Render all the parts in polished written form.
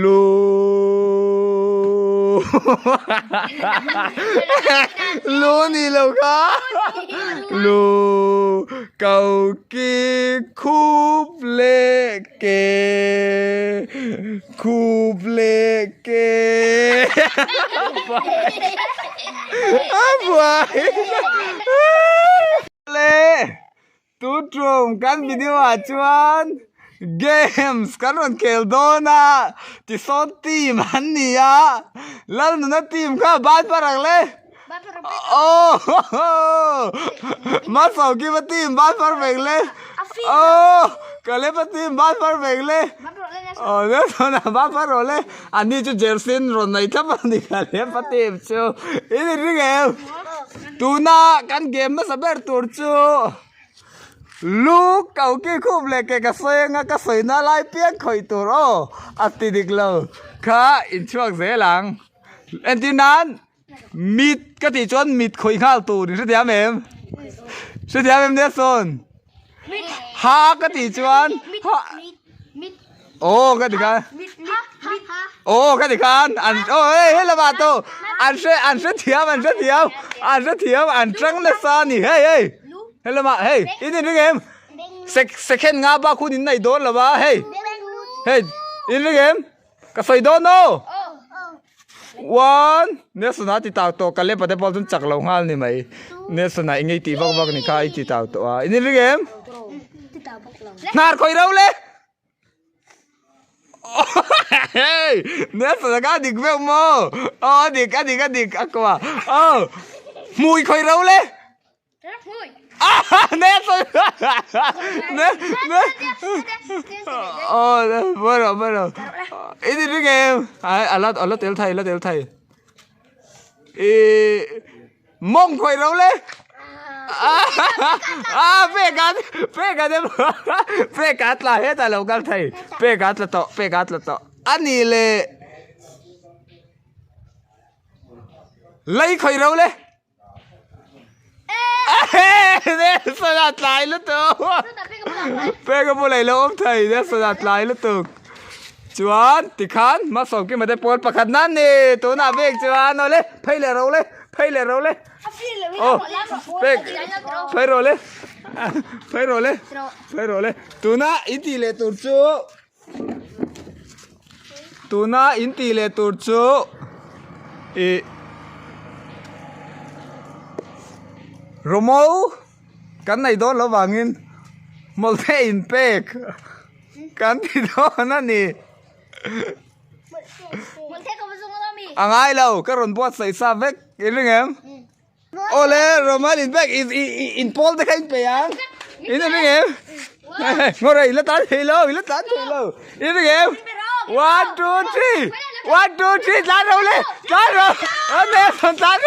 ลูลูนี่แล้วก็ลูเกากีคูบเลเกคูบเลเกAbai le tu trum kan video achuan games kan on kel dona ti son team han nia lal na team ka bat parang le oh ma sau ki ba team bat par veng le oh kale ba team bat par veng le oh ne sona bat par le ani chu jersin ron nai thap ani kale pa team chu ini ring em tu na kan game ma saber tur chuลูกเก่ากี้คูบเลยแกกระเซงกระเซน่าไล่เปี้ยนข่อยตัวอ๋ออัติดิกเราค่ะอินช่วงเสียหลังเอ็นที่นั้นมิดกติจวนมิดข่อยข้าวตูนี่สุดท้ายเอ็มสุดท้ายเอ็มเนี่ยส่วนฮากติจวนโอ้กติกันโอ้กติกันอันโอ้เฮ้ยละบาโตอันเสียเทียมอันเสียเทียมอันเสียเทียมอันจังเลสานี่เฮ้ยเฮ้ยละมาเฮ้ยอินนี่เกมsecond งาบ้าคุณอินไหนโดนละบ้าเฮ้ยเฮ้ยอินนี่เกมก็ใส่โดนโน่วันเนี่ยสนาติตาวโตกันเล่นประเดี๋ยวพอจนจักเราห้านี่ไหมเนี่ยสนาอิงไอตีบักนี่ข้าไอตีตาวโตอินนี่เกมนาร์คอยเราเลยเฮ้ยเนี่ยสนาการดิกเวลโมอ๋อดิกอักว่ามุยคอยเราเลยเนี่ยสเนี่ยโอ้เบอร์อินนี่เกมอัลลัดเอลไทยมงคอยเราเลยเป้กัดเป้กัดละเฮ้ยแต่เรากันไทยเป้กัดละต่ออันนี้เลยไล่คอยเราเลยเนี่ยสนัดลายแล้วตัวเป้ก็พูดอะไรแล้วอมไทยเนี่ยสนัดลายแล้วตัวจวนติขันมาส่งกินมาได้ปวดประคันนั่นนี่ตัวหน้าเบกจวนเอาเลยเพลเราเลยโอ้เบกเพลเราเลยตัวหน้าอินทีเลตัวจูโรโมกันไหนโดนระหว่างนี้มอลเทอินเป็กกันที่โดนนั่นนี่อ่างไงเราก็รอนบวชใส่ซาเวกอีเรื่องเอ็มโอเล่โรมาอินเป็กอินพอลได้แค่ไปยังอีเรื่องเอ็มงอไรอีละตันเฮโลอีเรื่องเอ็ม one two three ตันเราเลยเนี่ยตันเ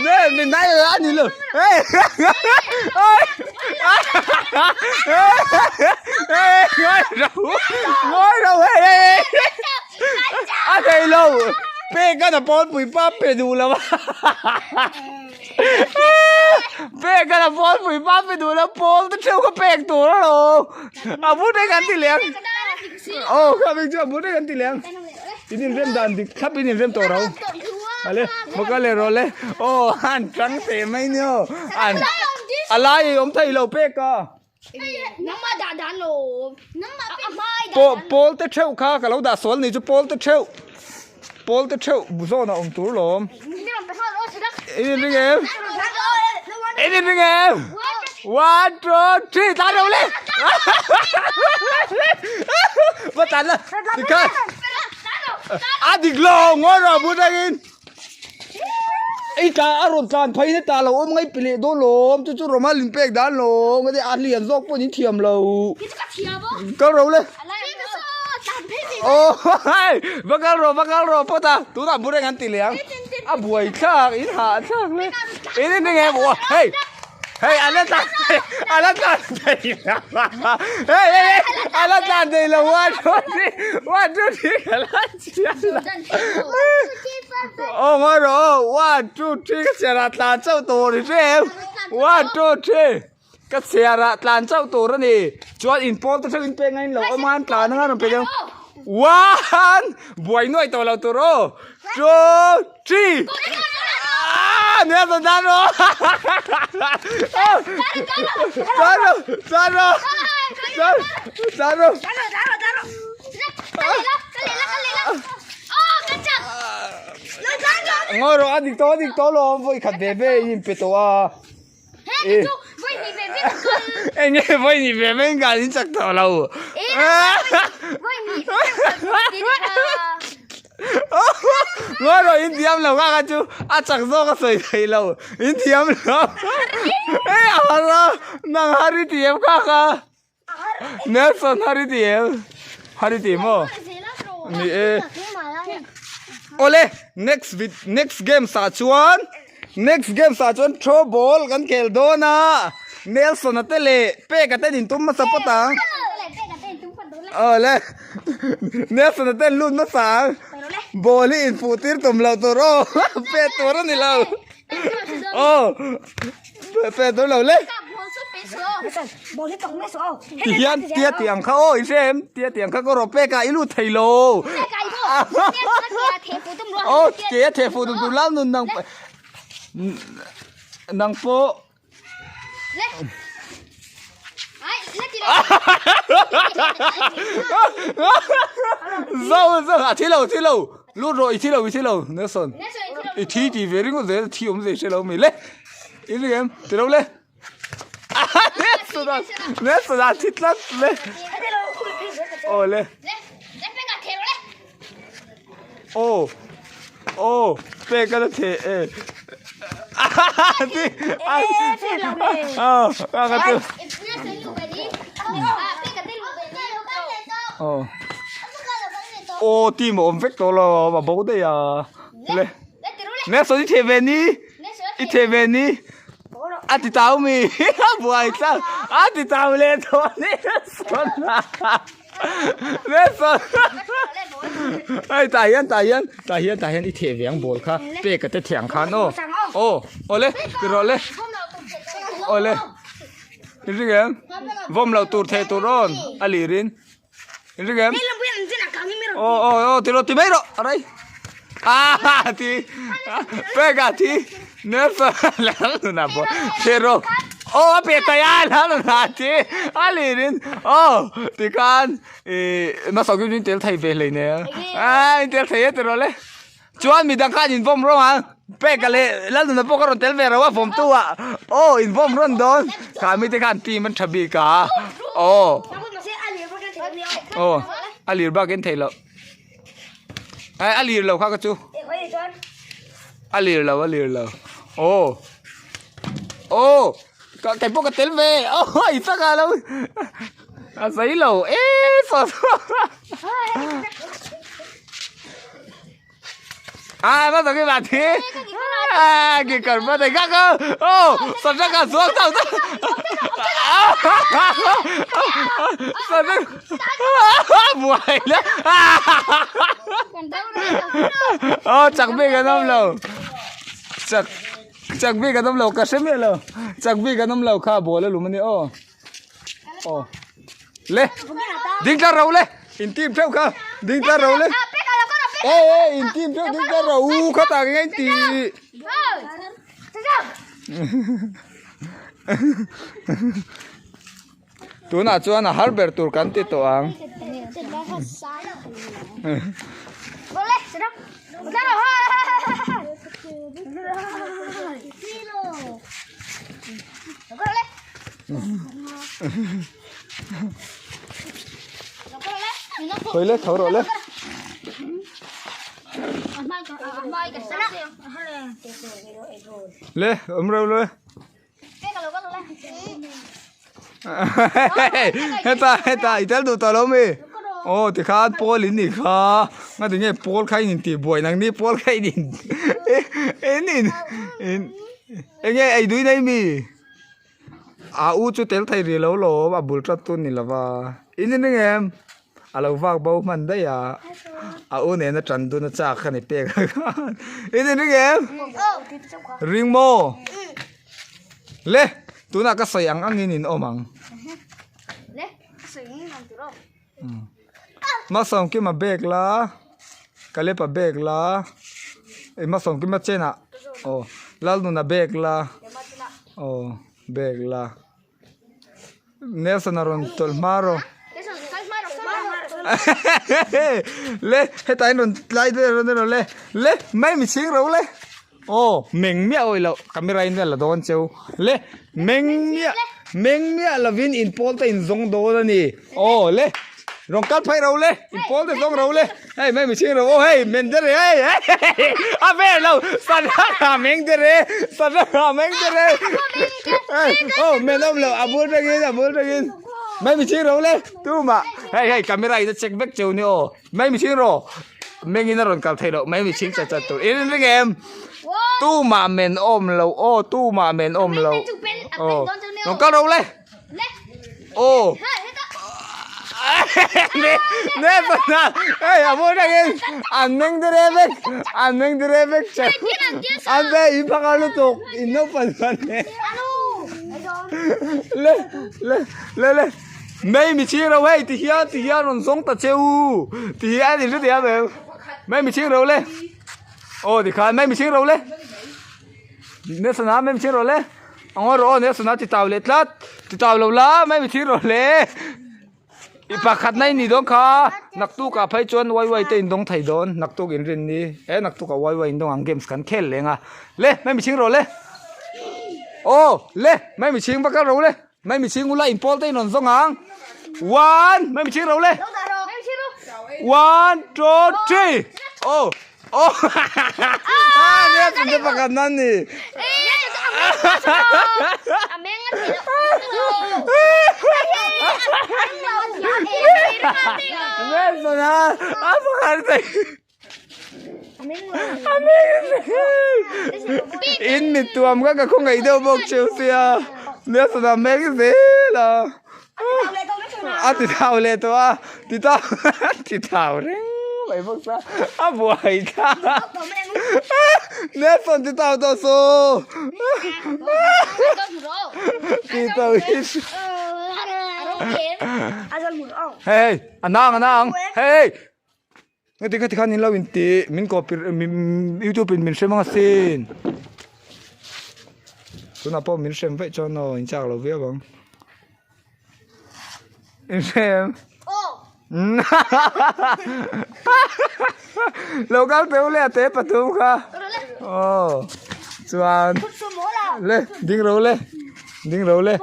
นี่ยนี่นายร้านนี่เลยเฮ้ยงอยเราเฮ้ยอะไรเราเป้กันนะปอนปุ๋ยป้าไปดูแล้วเป้กันนะปอนปุ๋ยป้าไปดูแล้วปอนต้องเชี่ยวกับเป้กตัวแล้วหรอพูดได้กันทีเลี้ยงโอ้ครับพี่จ้าพูดได้กันทีเลี้ยงทีนี้เริ่มดันดิครับทีนี้เริ่มตัวเราอะไรมันก็เลยรอเลยโอ้อันจังเสียไม่เนี่ยอันอะไรอมไทยเราเป้ก็น้ำมาด่าโลน้ำมาเป็นไม้โปลเตเช่าข้ากับเราด่าสวนนี่จะโปลเตเช่าบุษนะตัวหลอมอีนี่เกมone two three ตาเราเลยมาตันละดิคันดิกลองงอเราพูดได้ยินไอ้ตาอารมณ์การไปนี่ตาเราไม่เปลี่ยนโดนลมจู่ๆเรามาลินเป็กด้านลมไม่ได้อ่านเรียนซอกพวกนี้เทียมเราก็เราเลยโอ้ยบังคับรอพ่อตาตัวตาพูดได้กันตีเลี้ยงบวยข้างอินหาข้างเลยอินนี่ไงบัวเฮ้ยอะไรตันเฮ้ยอะไรตันเลยวันทุกทีกันละเชียร์โอ้ไม่รู้วันทุกทีก็เชียร์ตาเจ้าตัวนี่เจ้าวันทุกที ก็เสียระตลานเจ้าตัวนี่จวนอินโพสต์จะอินเป็นไงเหรอเอามันตลานนั่นเป็นยังว้านบวยน้อยตัวเราตัวโรจูจีเนี่ยสันดานโรซาโรซาโรซาโร ngồi rồi ăn đi to luôn vui khát bể bể im bể to à anh nghe vui nhỉ bể bể cả đi chắc thở lâu ngồi rồi in tiêm lâu các chú à chắc do cái sợi thầy lâu in tiêm lâu ê à ra nàng hari tiêm các à Nelson hari tiêm ô nè Ole next game sa chuan throw ball kan kel do na Nelson atele pe ka te din tum ma sapata ole Nelson atele lun ma sa ball in futir tum lo to ro pe to ro ni lo oh pe to lo le hian tia tiang kha oi sem tia tiang kha ko ro pe ka ilu thei lo ô kia thể phụ tụi lắm luôn năng phố dâu à thi lâu lúc rồi thi lâu Nelson thi thì về đến có thể thi ông gì thi lâu mình lên ý gì em từ đâu lên Nelson à thích lắm lên ô lên ô pe cái đó thì đi cái đó ô tìm một vết to lo mà bố đây à lên nè số đi theo về đi đi theo về đi à thì tao mi buồn sao à thì tao lên thôi nè số Nelson ai tài hiền đi thể viếng bồn kha pe cái tết thiang khan ô lên rồi lên ô lên cái gì em vom lâu tur the tur ron alirin cái gì em ô thì rồi thì mấy rồi ở đây thì pe cái thì Nelson lắm rồi nè bồn thế rồi ô pe cái ai lắm rồi nè thì alirin ô thì can nó sau khi nhìn thấy về lấy nè nhìn thấy thế rồi đấy chuan mi đang khai nhìn vom rồi hả pe cái lệ lần nữa bốc rồi về rồi vom tu à ô nhìn vom rồi đó khai mi thấy khai tim mình thập bị cả ô alir ba cái thấy lợ alir lợ khác cái chú alir lợ ô cái bốc cái tên về ôi sao cả đâu giấy lầu ê sao bắt đầu cái bạn thế cái cần bắt đầu các cơ sao ra cả xuống sao sao ra buổi đấy chẳng biết cái năm lầu chẳng biết cái năm lầu cả xem biết lầu chẳng biết cái năm lầu khá bố lên luôn mà lên dính ra râu lên in tim theo cả dính ra râu lên in tim theo dính ra râu khó tả cái anh tí tu na chuan a Harber tur kan ti to ang thôi lên thấu rồi lên lên râu lên hết ta itel du talo mi thì khá Paul in đi khá ngay từ nghe Paul khai nhìn thì buổi năng đi Paul khai nhìn em nghe ai đuôi đây mi u chú tel thay rồi lâu mà bul trát tuần này là va in nên em lâu vác bao mình đấy u này nó trần tuần nó chắc cái này bẹc in nên em ring mo le tu na ka sayang angin in omang le sing nam tu ro ma som ki ma bek la kale pa bek la e ma som ki ma chena oh lal nu na bek la oh bek la nesa na ron tol maro eso sai maro le hetai ron lai de ron le mai mi ching ro le oh meng mia oi lo camera in la don cheu le meng mia la vin in polta in zong do la ni oh le rong kat phai ro le in polta zong ro le hey mai mi ching ro oh hey men de re hey a ve lo san ha meng de re san ha meng de re oh men lo abul begin mai mi ching ro le tu ma hey camera ida check back cheu ni oh mai mi ching ro meng in ron kal thai lo mai mi ching cha tu in ring em tu mà men ôm lâu ô tu mà men ôm lâu ô nó có đâu lên ô nè phần nào ê à mua đây anh nâng đi về chạy anh về im phăng alo tục in nó phần nè lên mấy mi chiếc đâu hey thì here nó giống ta treo thì here thì rất đẹp vậy mấy mi chiếc đâu lên ô thì khai mấy mi chiếc đâu lên nè sana mấy mi chiếc đâu lên ông ơi nè sana thì tàu lâu lá mấy mi chiếc đâu lên ipakat na ini dong ka naktu ka phai chon wai te indong thai don naktu in rin ni naktu ka wai indong ang games kan khel lenga le mai mi ching ro le le mai mi ching ba ka ro le mai mi ching ula impol te non zong ang one mai mi ching ro le 1 2 3 เนี่ยเป็นประกันนั่นนี่เนี่ยนะประกันสิอินมิตัวมันก็คงไอเดียบอกเชลซีเนี่ยสนามแม็กซ์สิล่ะติดเท้าเลยตัวติดเท้าเร่งไปพวกซะบวยท่าเนี่ยสนติดเท้าตัวโซ่ติดเท้าอิสเฮ้ยอันนั่งเฮ้ยงั้นที่ข้านี่เราอินตีมินก็เป็นยูทูบเป็นมินเชมมาสินคุณอาพ่อมินเชมไปจอนออินจากเราเวียบังมินเชมเราก็เปรี้ยวเลยเตะประตูค่ะโอ้จวนเลยดิ้งเราเลย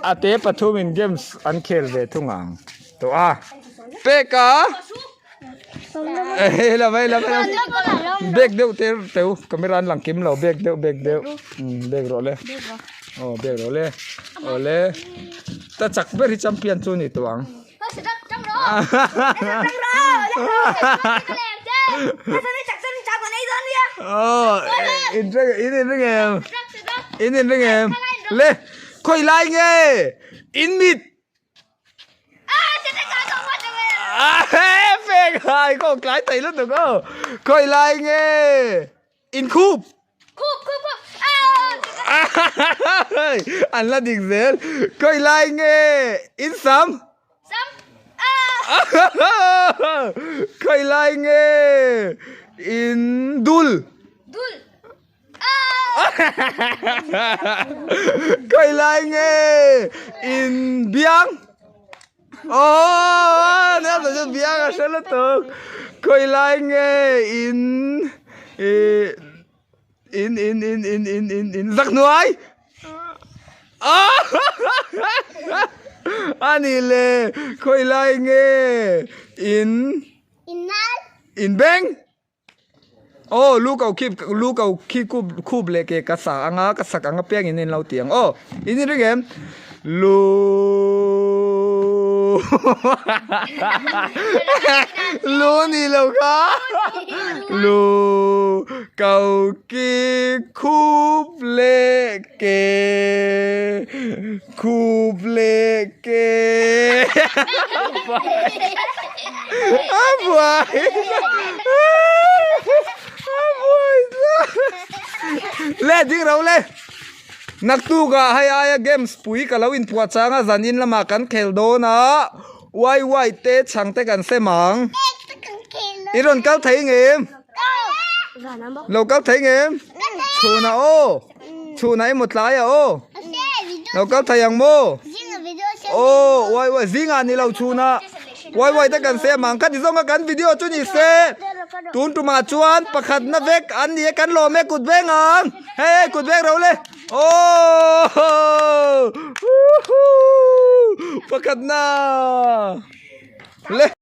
อาเตะประตูมินเกมส์อันเคลเวทุ่งอ่างตัวเป๊กะละไม่เบรกเดี๋ยวเต๋อคาเมราหลังกิมเราเบรกเดี๋ยวเบรกรอเลยโอ้เบรกรอเลยโอ้เลยแต่จักเบอร์ที่แชมเปี้ยนตัวนี้ตัวอ่างอินเรื่องเกมเลยคอยไล่ไงอินมิดเฟกไอ้ก็กลายไตแล้วตัวก็คอยไล่ไงอินคูบอันละดิ่งเซลคอยไล่ไงอินซัมคอยไล่ไงอินดุลคอยไล่ไงอินเบียงโอ้เนี่ยตัวจะเบียงอะเชลตัวคอยไล่ไงอินสักหน่วยอันนี้เลยคอยไล่ไงอินแบงโอ้ลูกเอาคีบคูบเลยเกกษักอ่างเปียงอินเราเตียงโอ้อินนี่เรื่องเกมลูนี่เราค่ะลูเกากีคูบเลเกบวยเล่นจริงเราเล่น นักตู้กะให้อายเกมส์ปุ๋ยกะเราอินปวดช้างจันอินละมากันเคลโดนะไวเตะช่างเตะกันเสมังอีรอนเก้าไทยเงมเราเก้าไทยเงมชูนะโอชูไหนหมดหลายอ่ะโอเราเก้าไทยยังโมโอ้ไวซิงานนี่เราชูนะไวเตะกันเสมังคันที่ส่งกันวิดีโอจุนี่เซตูนตุมาชวนประคัดนะเวกอันนี้กันโลเมกุดเวงังเฮ้กุดเวกเราเลยโอ้ประคัดนะเลย